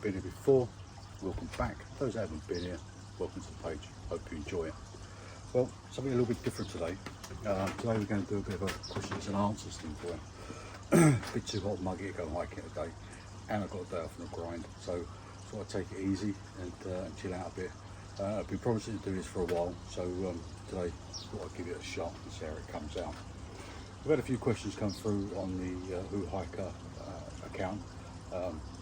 been here before, welcome back. Those that haven't been here, welcome to the page. Hope you enjoy it. Well, something a little bit different today. Today we're going to do a bit of a questions and answers thing for you. A bit too hot and muggy to go hiking today, and I've got a day off from the grind, so I'll take it easy and chill out a bit. I've been promising to do this for a while, so today I thought I'd give it a shot and see how it comes out. We've had a few questions come through on the Who Hiker account,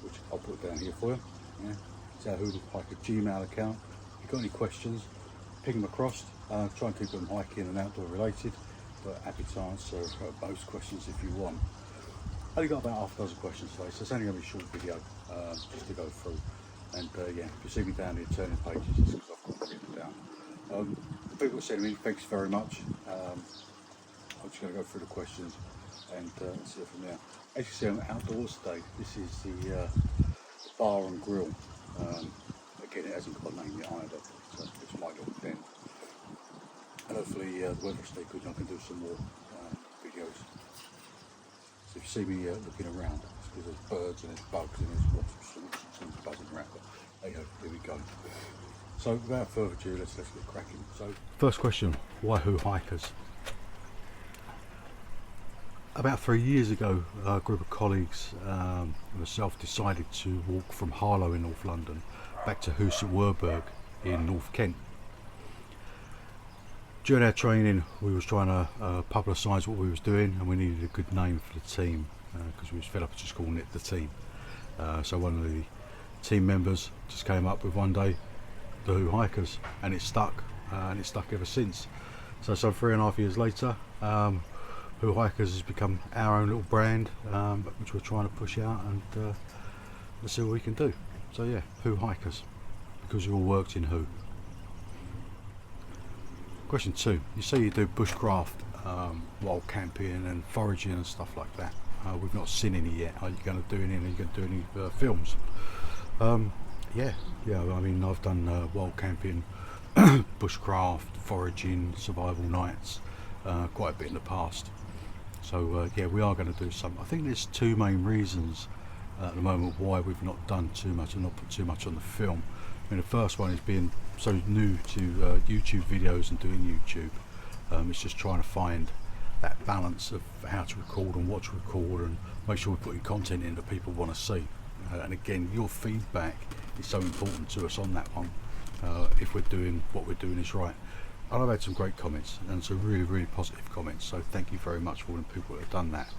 which I'll put down here for you. Yeah. It's our Who Hiker Gmail account. If you've got any questions, ping them across. Try and keep them hiking and outdoor related, but happy to answer most questions if you want. I've only got about half a dozen questions today, so it's only going to be a short video just to go through. And yeah, if you see me down here turning pages, it's because I've got them written down. People sending me, thanks very much. I'm just going to go through the questions and see it from there. As you see, I'm outdoors today. This is the bar and grill. Again, it hasn't got a name yet either, so it's my little den. And hopefully the weather will stay good and I can do some more videos. So if you see me looking around, it's because there's birds and there's bugs and there's wasps and things buzzing around. But there you go, here we go. So without further ado, let's get cracking. So first question, why Who Hikers? About 3 years ago, a group of colleagues and myself decided to walk from Harlow in North London back to Hoos at Werburg in North Kent. During our training, we was trying to publicise what we was doing, and we needed a good name for the team because we was fed up just calling it the team. So one of the team members just came up with one day the Who Hikers, and it stuck ever since. So some 3.5 years later, Who Hikers has become our own little brand, which we're trying to push out, and let's see what we can do. So yeah, Who Hikers, because we all worked in Who. Question 2, you say you do bushcraft, wild camping and foraging and stuff like that. We've not seen any yet. Are you going to do any? Are you going to do any films? Yeah. I mean, I've done wild camping, bushcraft, foraging, survival nights, quite a bit in the past. So yeah, we are going to do some. I think there's two main reasons at the moment why we've not done too much and not put too much on the film. I mean, the first one is being so new to YouTube videos and doing YouTube. It's just trying to find that balance of how to record and what to record and make sure we're putting content in that people want to see. And again, your feedback is so important to us on that one. If we're doing what we're doing is right. And I've had some great comments and some really positive comments. So thank you very much for all the people that have done that,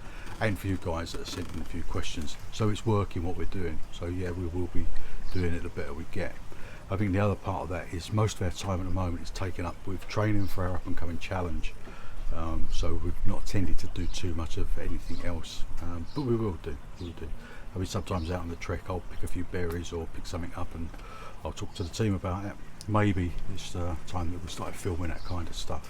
and for you guys that have sent in a few questions. So it's working what we're doing. So yeah, we will be doing it the better we get. I think the other part of that is most of our time at the moment is taken up with training for our up and coming challenge. So we've not tended to do too much of anything else, but we will do. I mean, sometimes out on the trek I'll pick a few berries or pick something up and I'll talk to the team about it. Maybe it's time that we started filming that kind of stuff.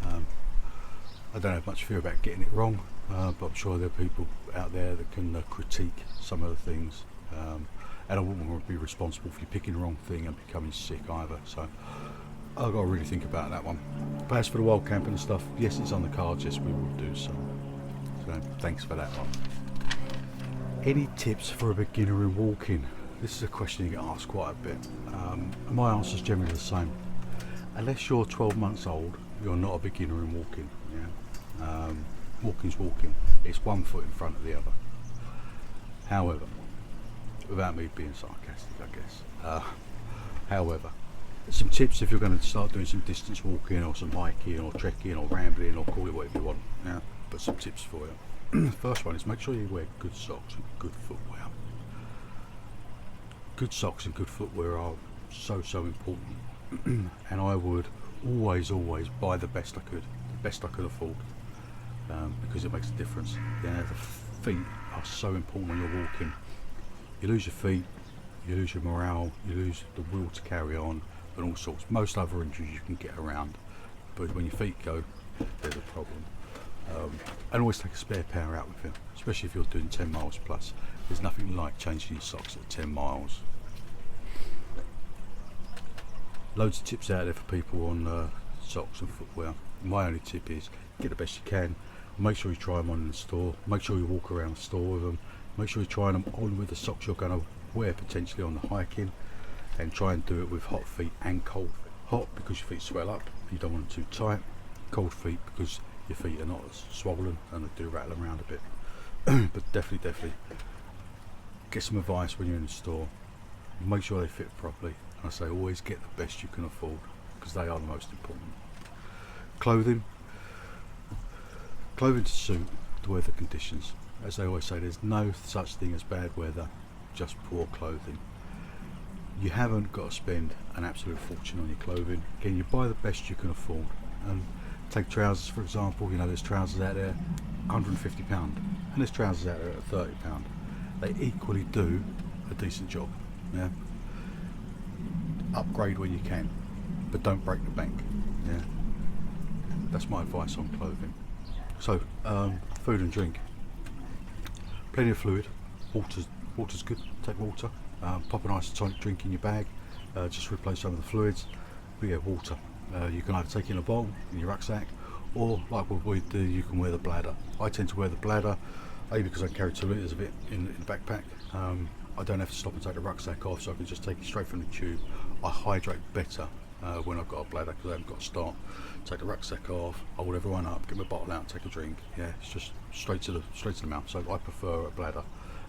I don't have much fear about getting it wrong, but I'm sure there are people out there that can critique some of the things. And I wouldn't want to be responsible for you picking the wrong thing and becoming sick either. So I've got to really think about that one. But as for the wild camping and stuff, yes, it's on the cards. Yes, we will do so. So thanks for that one. Any tips for a beginner in walking? This is a question you get asked quite a bit. My answer is generally the same. Unless you're 12 months old, you're not a beginner in walking. Yeah? Walking's walking. It's one foot in front of the other. However, without me being sarcastic, I guess. However, some tips if you're going to start doing some distance walking or some hiking or trekking or rambling, or call it whatever you want. Yeah? But some tips for you. First one is make sure you wear good socks and good footwear. Good socks and good footwear are so important. And I would always buy the best I could afford, because it makes a difference. Yeah, the feet are so important when you're walking. You lose your feet, you lose your morale, you lose the will to carry on, and all sorts. Most other injuries you can get around, but when your feet go, there's a problem. And always take a spare pair out with you, especially if you're doing 10 miles plus. There's nothing like changing your socks at 10 miles. Loads of tips out there for people on socks and footwear. My only tip is get the best you can. Make sure you try them on in the store. Make sure you walk around the store with them. Make sure you're trying them on with the socks you're going to wear potentially on the hiking, and try and do it with hot feet and cold feet. Hot because your feet swell up, you don't want them too tight. Cold feet because your feet are not as swollen and they do rattle around a bit. But definitely get some advice when you're in the store. Make sure they fit properly. And I say always get the best you can afford, because they are the most important. Clothing to suit the weather conditions. As they always say, there's no such thing as bad weather, just poor clothing. You haven't got to spend an absolute fortune on your clothing. Again, you buy the best you can afford. And take trousers for example. You know, there's trousers out there £150, and there's trousers out there at £30. They equally do a decent job. Yeah. Upgrade when you can, but don't break the bank. Yeah. That's my advice on clothing. So, food and drink. Plenty of fluid. Water's good. Take water. Pop an isotonic drink in your bag. Just replace some of the fluids. But yeah, water. You can either take it in a bowl in your rucksack, or like what we do, you can wear the bladder. I tend to wear the bladder, A, because I carry 2 litres of it in the backpack. I don't have to stop and take the rucksack off, so I can just take it straight from the tube. I hydrate better when I've got a bladder, because I haven't got to stop, take the rucksack off, hold everyone up, get my bottle out, take a drink. Yeah, it's just straight to the mouth. So I prefer a bladder.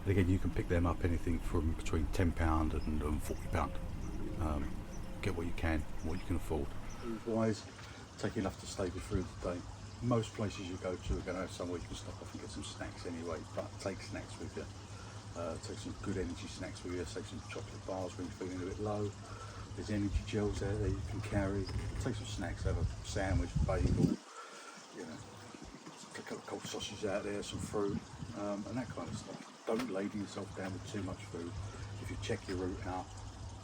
And again, you can pick them up anything from between £10 and £40. Get what you can, what you can afford. Food-wise, take enough to stay you through the day. Most places you go to are going to have somewhere you can stop off and get some snacks anyway, but take snacks with you. Take some good energy snacks with you. Take some chocolate bars when you're feeling a bit low. There's energy gels out there you can carry. Take some snacks, have a sandwich, bagel, you know, a couple of cold sausages out there, some fruit, and that kind of stuff. Don't laden yourself down with too much food. If you check your route out,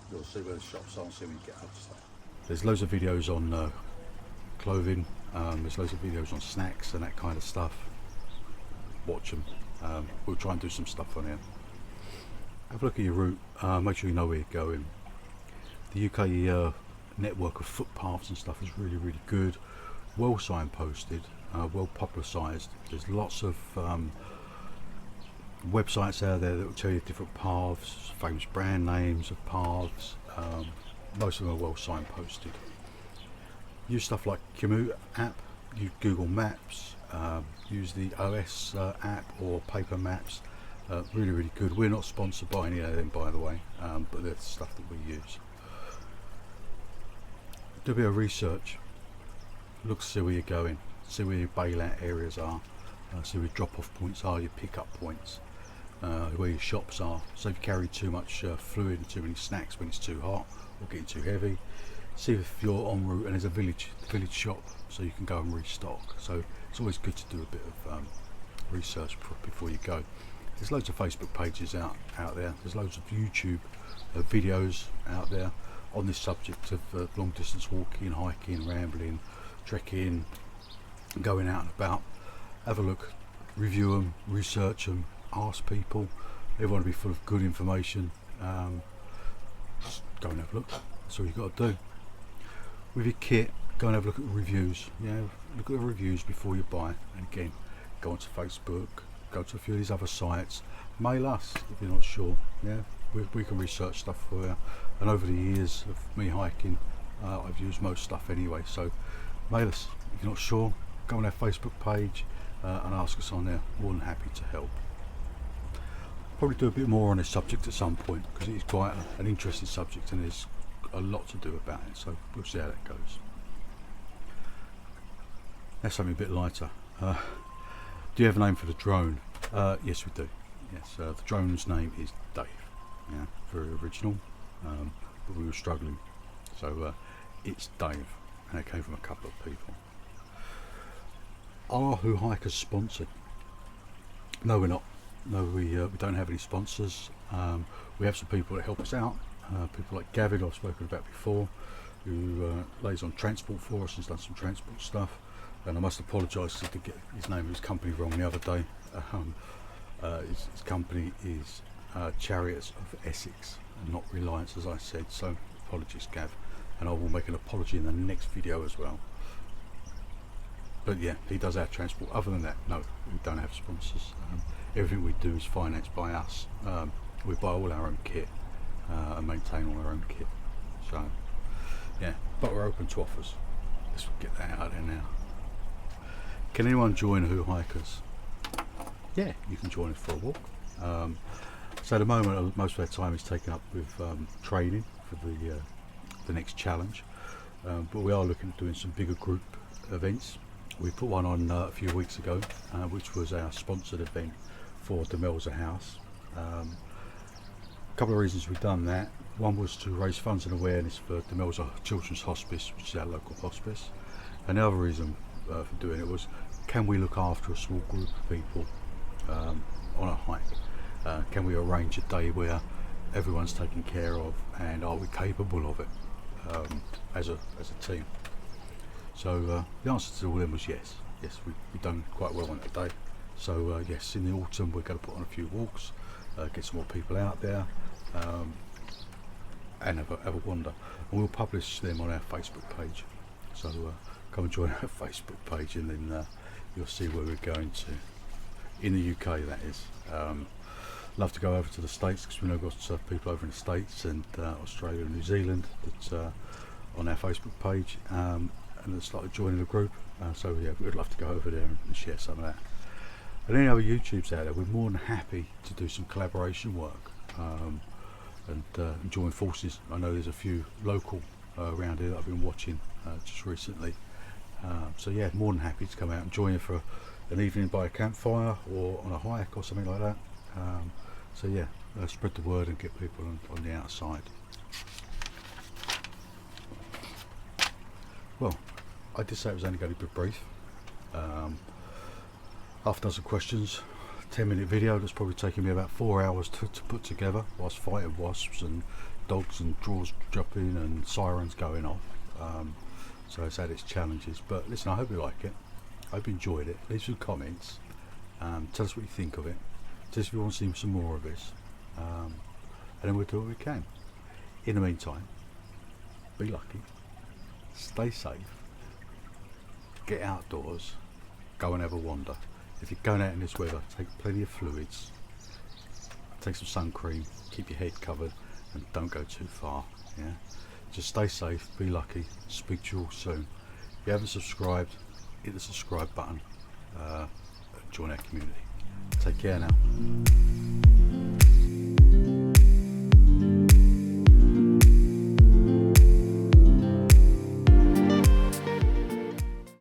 you'll see where the shops are and see when you get up to stuff. There's loads of videos on clothing, there's loads of videos on snacks and that kind of stuff. Watch them. We'll try and do some stuff on here. Have a look at your route, make sure you know where you're going. The UK network of footpaths and stuff is really good, well signposted, well publicised. There's lots of websites out there that will tell you different paths, famous brand names of paths. Most of them are well signposted. Use stuff like Commute app, use Google Maps, use the OS app or paper maps. Really good. We're not sponsored by any of them, by the way, but they're the stuff that we use. Do a bit of research. Look to see where you're going, see where your bailout areas are, see where your drop-off points are, your pick-up points, where your shops are. So if you carry too much fluid and too many snacks when it's too hot or getting too heavy, see if you're en route and there's a village shop so you can go and restock. So it's always good to do a bit of research before you go. There's loads of Facebook pages out there. There's loads of YouTube videos out there on this subject of long distance walking, hiking, rambling, trekking, going out and about. Have a look, review them, research them, ask people. They want to be full of good information. Just go and have a look. That's all you've got to do. With your kit, go and have a look at the reviews. Yeah, look at the reviews before you buy. And again, go onto Facebook, go to a few of these other sites, mail us if you're not sure. Yeah, we can research stuff for you. And over the years of me hiking, I've used most stuff anyway. So mail us if you're not sure. Go on our Facebook page and ask us on there. More than happy to help. Probably do a bit more on this subject at some point, because it is quite an interesting subject and there's a lot to do about it. So we'll see how that goes. That's something a bit lighter. Do you have a name for the drone? Yes, we do. Yes, the drone's name is Dave. Yeah, very original, but we were struggling. So it's Dave, and it came from a couple of people. Are Who Hikers sponsored? No, we're not. No, we don't have any sponsors. We have some people that help us out. People like Gavin, I've spoken about before, who lays on transport for us, has done some transport stuff. And I must apologise to get his name of his company wrong the other day. His company is Chariots of Essex and not Reliance, as I said. So apologies, Gav, and I will make an apology in the next video as well. But yeah, he does our transport. Other than that, no, we don't have sponsors. Everything we do is financed by us. We buy all our own kit and maintain all our own kit. So yeah, but we're open to offers. Let's get that out there now. Can anyone join Who Hikers? Yeah, you can join us for a walk. So at the moment, most of our time is taken up with training for the next challenge. But we are looking at doing some bigger group events. We put one on a few weeks ago, which was our sponsored event for Demelza House. A couple of reasons we've done that. One was to raise funds and awareness for Demelza Children's Hospice, which is our local hospice. And the other reason for doing it was, can we look after a small group of people on a hike? Can we arrange a day where everyone's taken care of, and are we capable of it as a team? So the answer to all of them was yes. Yes, we've done quite well on that day. So yes, in the autumn we're going to put on a few walks, get some more people out there, and have a wander. And we'll publish them on our Facebook page. So come and join our Facebook page, and then you'll see where we're going to. In the UK, that is. Love to go over to the States, because we know we've got people over in the States and Australia and New Zealand that's on our Facebook page, and it's like joining the group. So yeah, we'd love to go over there and share some of that. And any other YouTubes out there, we're more than happy to do some collaboration work and join forces. I know there's a few local around here that I've been watching just recently. So yeah, more than happy to come out and join you for an evening by a campfire or on a hike or something like that. So yeah, spread the word and get people on the outside. Well, I did say it was only going to be brief. Half a dozen questions, 10-minute video that's probably taken me about 4 hours to put together, whilst fighting wasps and dogs and drawers dropping and sirens going off. So it's had its challenges, but listen, I hope you like it. I hope you enjoyed it. Leave some comments. Tell us what you think of it. Tell us if you want to see some more of this. And then we'll do what we can. In the meantime, be lucky, stay safe, get outdoors, go and have a wander. If you're going out in this weather, take plenty of fluids, take some sun cream, keep your head covered, and don't go too far. Yeah, just stay safe, be lucky. Speak to you all soon. If you haven't subscribed, hit the subscribe button. Join our community. Take care now.